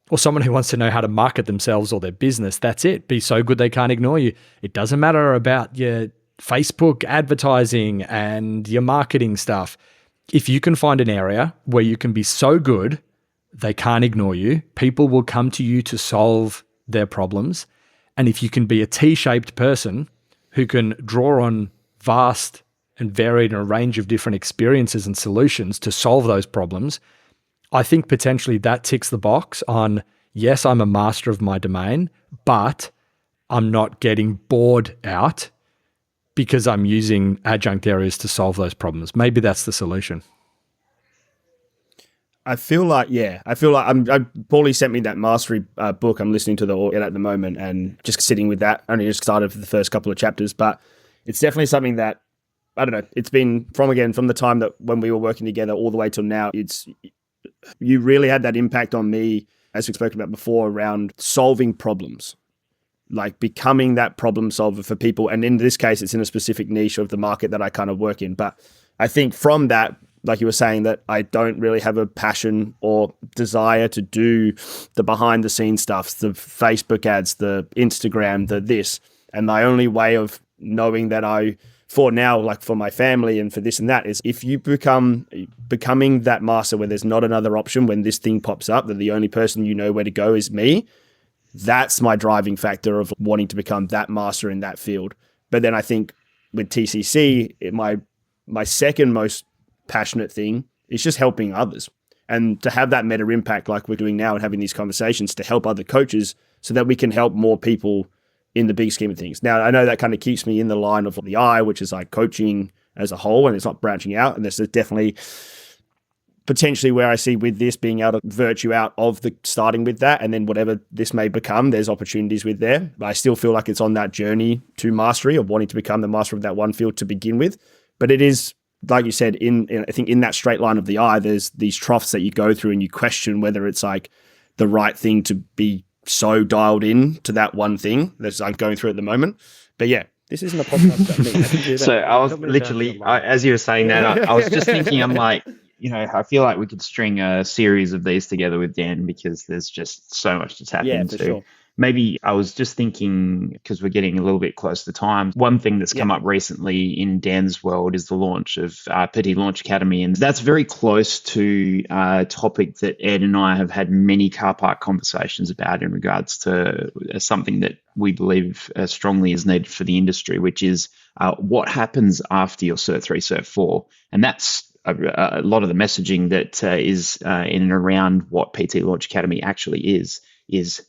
[SPEAKER 3] or someone who wants to know how to market themselves or their business, that's it. Be so good they can't ignore you. It doesn't matter about your Facebook advertising and your marketing stuff. If you can find an area where you can be so good they can't ignore you, people will come to you to solve their problems. And if you can be a T-shaped person who can draw on vast and varied a range of different experiences and solutions to solve those problems, I think potentially that ticks the box on, yes, I'm a master of my domain, but I'm not getting bored out because I'm using adjunct areas to solve those problems. Maybe that's the solution.
[SPEAKER 4] I feel like Paulie sent me that mastery book. I'm listening to it at the moment and just sitting with that. I only just started for the first couple of chapters, but it's definitely something that, I don't know, it's been from the time that when we were working together all the way till now, you really had that impact on me, as we've spoken about before, around solving problems, like becoming that problem solver for people. And in this case, it's in a specific niche of the market that I kind of work in. But I think from that, like you were saying, that I don't really have a passion or desire to do the behind the scenes stuff, the Facebook ads, the Instagram, the this. And my only way of knowing that for now, like for my family and for this and that, is if you becoming that master where there's not another option when this thing pops up, that the only person you know where to go is me. That's my driving factor of wanting to become that master in that field. But then I think with TCC, my second most passionate thing is just helping others, and to have that meta impact like we're doing now and having these conversations to help other coaches so that we can help more people in the big scheme of things. Now, I know that kind of keeps me in the line of the I, which is like coaching as a whole, and it's not branching out. And this is definitely potentially where I see with this being able to virtue out of the starting with that, and then whatever this may become, there's opportunities with there. But I still feel like it's on that journey to mastery of wanting to become the master of that one field to begin with. But it is, like you said, I think in that straight line of the I, there's these troughs that you go through and you question whether it's like the right thing to be so dialed in to that one thing that I'm going through at the moment. But yeah, this isn't a podcast about me.
[SPEAKER 2] So I was literally, as you were saying that, I was just thinking, I'm like, I feel like we could string a series of these together with Dan because there's just so much to tap into.
[SPEAKER 4] For sure.
[SPEAKER 2] Maybe I was just thinking, because we're getting a little bit close to time, one thing that's come up recently in Dan's world is the launch of PT Launch Academy. And that's very close to a topic that Ed and I have had many car park conversations about in regards to something that we believe strongly is needed for the industry, which is what happens after your Cert 3, Cert 4. And that's a lot of the messaging that is in and around what PT Launch Academy actually is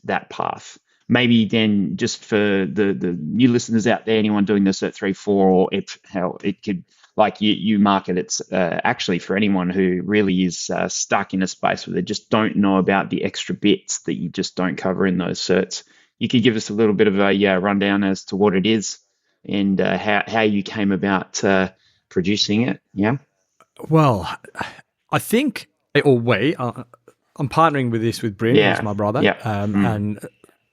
[SPEAKER 2] that path. Maybe then, just for the new listeners out there, anyone doing the Cert 3, 4, or how it could, like you market it actually for anyone who really is stuck in a space where they just don't know about the extra bits that you just don't cover in those certs. You could give us a little bit of a rundown as to what it is and how you came about producing it. Yeah.
[SPEAKER 3] Well, I think, I'm partnering with this with Bryn, who's my brother, and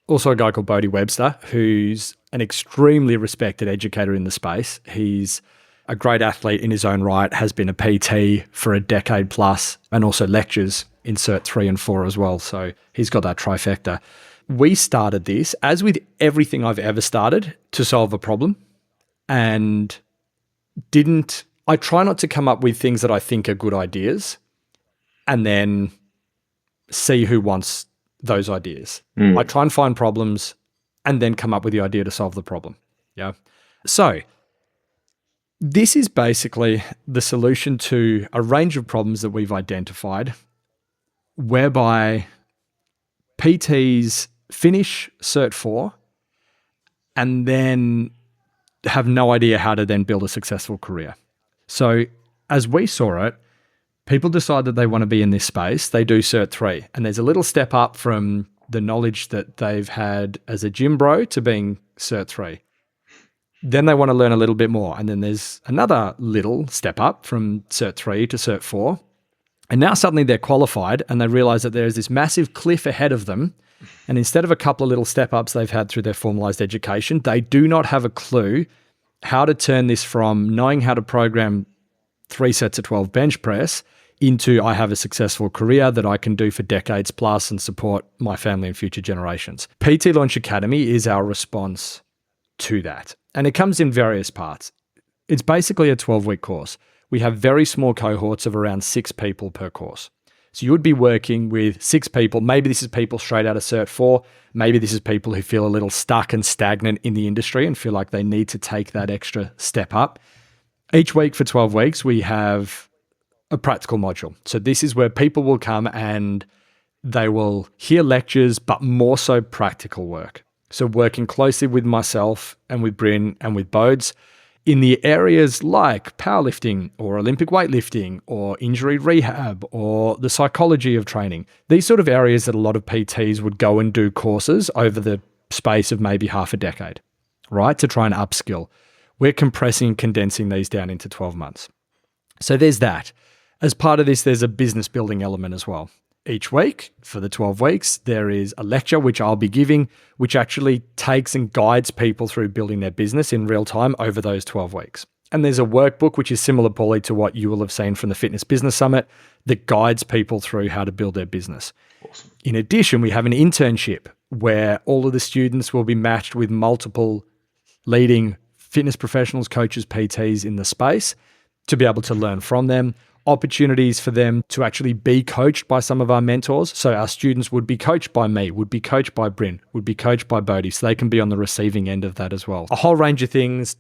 [SPEAKER 3] also a guy called Bodie Webster, who's an extremely respected educator in the space. He's a great athlete in his own right, has been a PT for a decade plus, and also lectures in Cert 3 and 4 as well. So he's got that trifecta. We started this, as with everything I've ever started, to solve a problem, and I try not to come up with things that I think are good ideas and then see who wants those ideas. I try and find problems and then come up with the idea to solve the problem. Yeah. So this is basically the solution to a range of problems that we've identified, whereby PTs finish Cert 4 and then have no idea how to then build a successful career. So as we saw it, people decide that they want to be in this space. They do Cert 3, and there's a little step up from the knowledge that they've had as a gym bro to being Cert 3. Then they want to learn a little bit more, and then there's another little step up from Cert 3 to Cert 4. And now suddenly they're qualified and they realize that there's this massive cliff ahead of them. And instead of a couple of little step ups they've had through their formalized education, they do not have a clue how to turn this from knowing how to program 3 sets of 12 bench press into I have a successful career that I can do for decades plus and support my family and future generations. PT Launch Academy is our response to that. And it comes in various parts. It's basically a 12-week course. We have very small cohorts of around 6 people per course. So you would be working with 6 people. Maybe this is people straight out of Cert 4. Maybe this is people who feel a little stuck and stagnant in the industry and feel like they need to take that extra step up. Each week for 12 weeks, we have a practical module. So this is where people will come and they will hear lectures, but more so practical work. So working closely with myself and with Bryn and with Bodes in the areas like powerlifting or Olympic weightlifting or injury rehab or the psychology of training. These sort of areas that a lot of PTs would go and do courses over the space of maybe half a decade, right? To try and upskill. We're compressing and condensing these down into 12 months. So there's that. As part of this, there's a business building element as well. Each week for the 12 weeks, there is a lecture which I'll be giving, which actually takes and guides people through building their business in real time over those 12 weeks. And there's a workbook, which is similar, Paulie, to what you will have seen from the Fitness Business Summit that guides people through how to build their business. Awesome. In addition, we have an internship where all of the students will be matched with multiple leading fitness professionals, coaches, PTs in the space to be able to learn from them. Opportunities for them to actually be coached by some of our mentors. So our students would be coached by me, would be coached by Bryn, would be coached by Bodhi, so they can be on the receiving end of that as well. A whole range of things,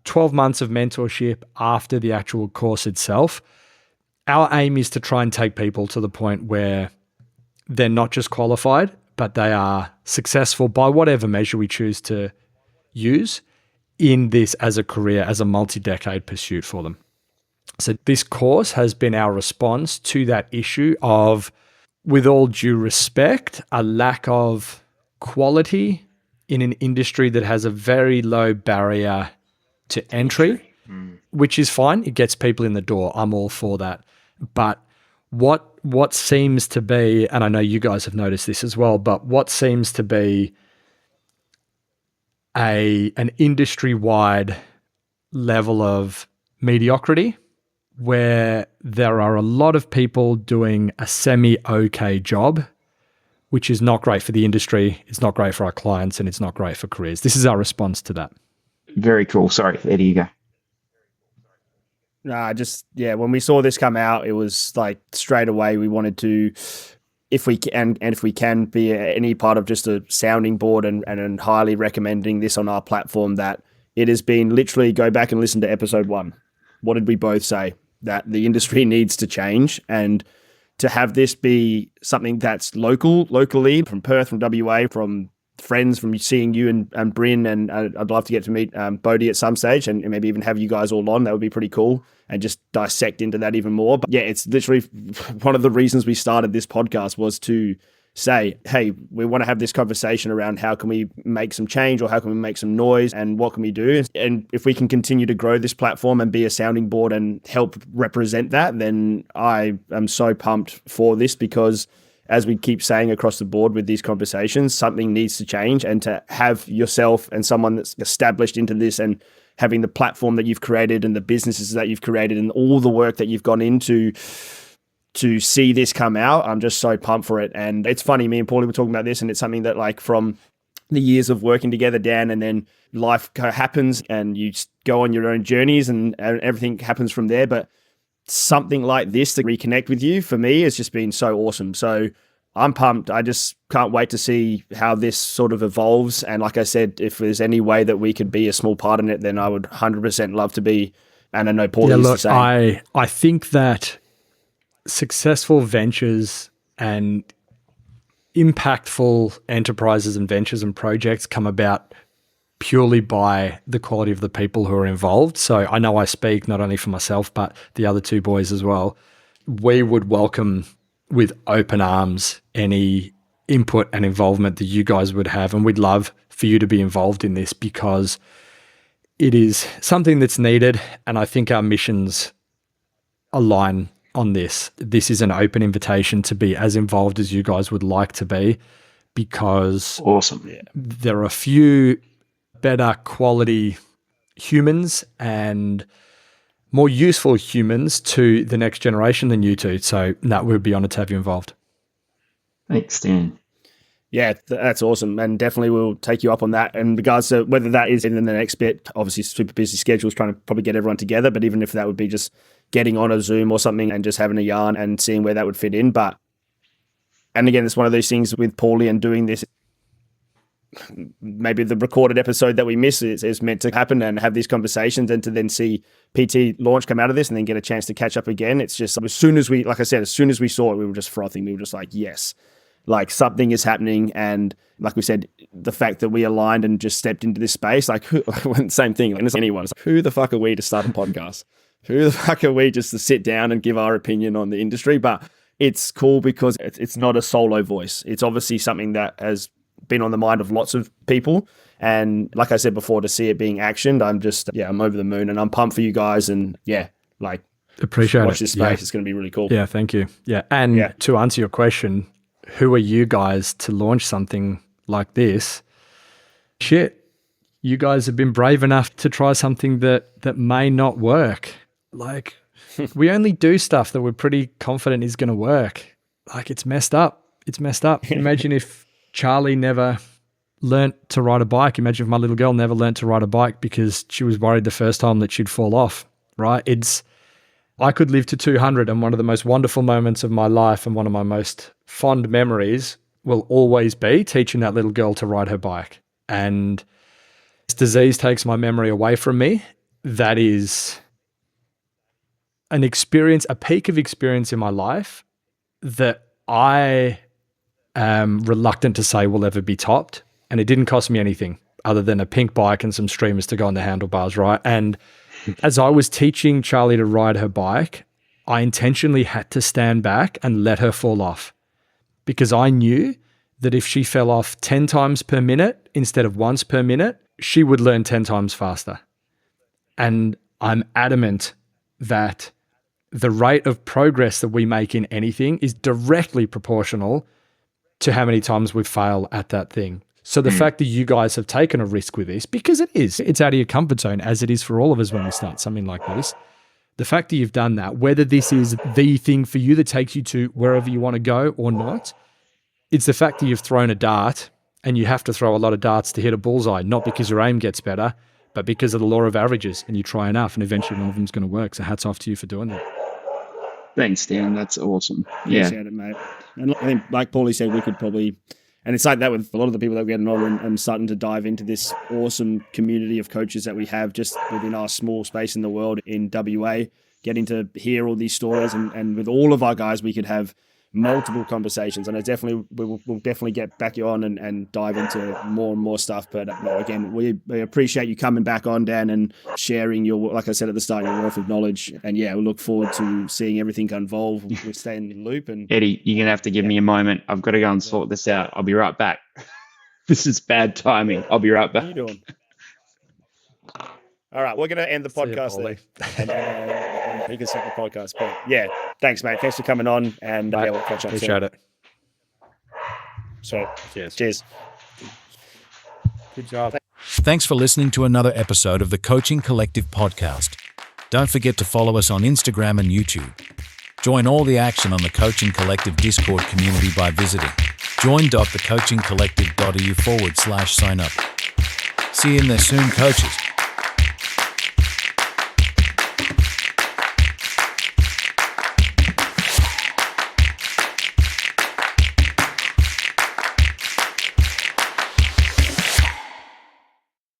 [SPEAKER 3] 12 months of mentorship after the actual course itself. Our aim is to try and take people to the point where they're not just qualified, but they are successful by whatever measure we choose to use in this as a career, as a multi-decade pursuit for them. So this course has been our response to that issue of, with all due respect, a lack of quality in an industry that has a very low barrier to entry, which is fine. It gets people in the door. I'm all for that. But what seems to be, and I know you guys have noticed this as well, but what seems to be an industry-wide level of mediocrity, where there are a lot of people doing a semi-okay job, which is not great for the industry, it's not great for our clients, and it's not great for careers. This is our response to that.
[SPEAKER 2] Very cool. Sorry, Eddie, you go.
[SPEAKER 4] When we saw this come out, it was like straight away we wanted to, if we can be any part of just a sounding board and highly recommending this on our platform, that it has been literally go back and listen to episode 1. What did we both say? That the industry needs to change, and to have this be something that's locally from Perth, from WA, from friends, from seeing you and Bryn, and I'd love to get to meet Bodhi at some stage and maybe even have you guys all on. That would be pretty cool, and just dissect into that even more. But yeah, it's literally one of the reasons we started this podcast was to say, hey, we want to have this conversation around how can we make some change, or how can we make some noise, and what can we do? And if we can continue to grow this platform and be a sounding board and help represent that, then I am so pumped for this, because as we keep saying across the board with these conversations, something needs to change, and to have yourself and someone that's established into this and having the platform that you've created and the businesses that you've created and all the work that you've gone into to see this come out, I'm just so pumped for it. And it's funny, me and Paulie were talking about this, and it's something that, like, from the years of working together, Dan, and then life happens and you go on your own journeys and everything happens from there. But something like this to reconnect with you, for me, has just been so awesome. So I'm pumped. I just can't wait to see how this sort of evolves. And like I said, if there's any way that we could be a small part in it, then I would 100% love to be. And I know Paul is the same.
[SPEAKER 3] I think that successful ventures and impactful enterprises and ventures and projects come about purely by the quality of the people who are involved. So I know I speak not only for myself, but the other two boys as well. We would welcome with open arms any input and involvement that you guys would have. And we'd love for you to be involved in this because it is something that's needed. And I think our missions align on this. This is an open invitation to be as involved as you guys would like to be, because
[SPEAKER 2] awesome.
[SPEAKER 3] There are a few better quality humans and more useful humans to the next generation than you two. So we'd be honored to have you involved.
[SPEAKER 2] Thanks, Dan.
[SPEAKER 4] Yeah, that's awesome. And definitely we'll take you up on that. In regards to whether that is in the next bit, obviously super busy schedules trying to probably get everyone together, but even if that would be just getting on a Zoom or something and just having a yarn and seeing where that would fit in. And again, it's one of those things with Paulie and doing this, maybe the recorded episode that we miss is meant to happen and have these conversations, and to then see PT launch come out of this and then get a chance to catch up again. It's just, as soon as we saw it, we were just frothing. We were just like, yes, like something is happening. And like we said, the fact that we aligned and just stepped into this space, same thing. Like anyone, it's like, who the fuck are we to start a podcast? Who the fuck are we just to sit down and give our opinion on the industry? But it's cool because it's not a solo voice. It's obviously something that has been on the mind of lots of people. And like I said before, to see it being actioned, I'm over the moon, and I'm pumped for you guys. And
[SPEAKER 3] appreciate
[SPEAKER 4] watch this space.
[SPEAKER 3] Yeah.
[SPEAKER 4] It's going to be really cool.
[SPEAKER 3] Yeah, thank you. Yeah. And to answer your question, who are you guys to launch something like this? Shit, you guys have been brave enough to try something that may not work. Like, we only do stuff that we're pretty confident is going to work. Like, it's messed up. It's messed up. Imagine if Charlie never learnt to ride a bike. Imagine if my little girl never learnt to ride a bike because she was worried the first time that she'd fall off, right? I could live to 200, and one of the most wonderful moments of my life and one of my most fond memories will always be teaching that little girl to ride her bike. And this disease takes my memory away from me. That is an experience, a peak of experience in my life that I am reluctant to say will ever be topped. And it didn't cost me anything other than a pink bike and some streamers to go on the handlebars, right? And as I was teaching Charlie to ride her bike, I intentionally had to stand back and let her fall off, because I knew that if she fell off 10 times per minute instead of once per minute, she would learn 10 times faster. And I'm adamant that the rate of progress that we make in anything is directly proportional to how many times we fail at that thing. So the fact that you guys have taken a risk with this, because it's out of your comfort zone, as it is for all of us when we start something like this. The fact that you've done that, whether this is the thing for you that takes you to wherever you want to go or not, it's the fact that you've thrown a dart, and you have to throw a lot of darts to hit a bullseye, not because your aim gets better, but because of the law of averages, and you try enough and eventually one of them's going to work. So hats off to you for doing that.
[SPEAKER 2] Thanks, Dan. That's awesome.
[SPEAKER 4] Appreciate it, mate. And I think, like Paulie said, we could probably, and it's like that with a lot of the people that we're getting on and starting to dive into this awesome community of coaches that we have just within our small space in the world in WA, getting to hear all these stories. And with all of our guys, we could have multiple conversations. And we'll definitely get back you on and dive into more and more stuff. But again, we appreciate you coming back on, Dan, and sharing your, like I said at the start, your wealth of knowledge. And we look forward to seeing everything unfold. We'll stay in the loop. And
[SPEAKER 2] Eddie, you're going to have to give me a moment. I've got to go and sort this out. I'll be right back. This is bad timing. I'll be right back.
[SPEAKER 4] What are you doing? All right, we're going to end the podcast there. And you can start the podcast. But thanks, mate. Thanks for coming on. And we'll catch up soon.
[SPEAKER 3] Appreciate it.
[SPEAKER 4] So, cheers.
[SPEAKER 3] Good job.
[SPEAKER 1] Thanks for listening to another episode of the Coaching Collective podcast. Don't forget to follow us on Instagram and YouTube. Join all the action on the Coaching Collective Discord community by visiting join.thecoachingcollective.eu/sign up. See you in there soon, coaches.